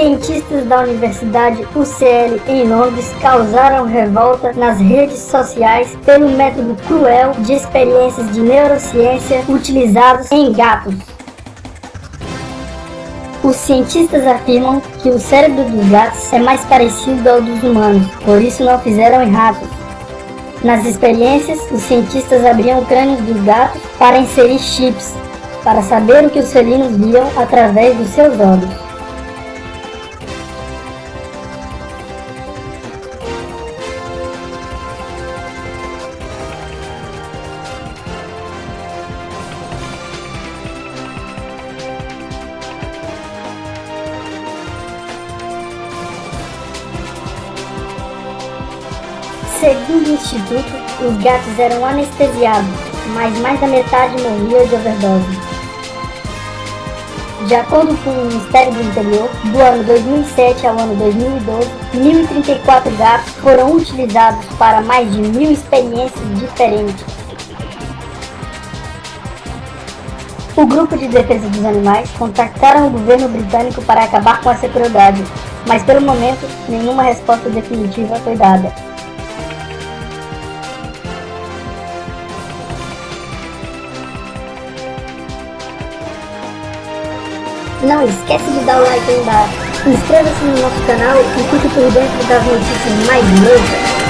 Cientistas da Universidade UCL em Londres causaram revolta nas redes sociais pelo método cruel de experiências de neurociência utilizados em gatos. Os cientistas afirmam que o cérebro dos gatos é mais parecido ao dos humanos, por isso não fizeram em ratos. Nas experiências, os cientistas abriam crânios dos gatos para inserir chips, para saber o que os felinos viam através dos seus olhos. Segundo o instituto, os gatos eram anestesiados, mas mais da metade morria de overdose. De acordo com o Ministério do Interior, do ano 2007 ao ano 2012, 1.034 gatos foram utilizados para mais de 1.000 experiências diferentes. O grupo de defesa dos animais contactaram o governo britânico para acabar com essa crueldade, mas pelo momento nenhuma resposta definitiva foi dada. Não esquece de dar o like aí embaixo. Inscreva-se no nosso canal e fique por dentro das notícias mais loucas.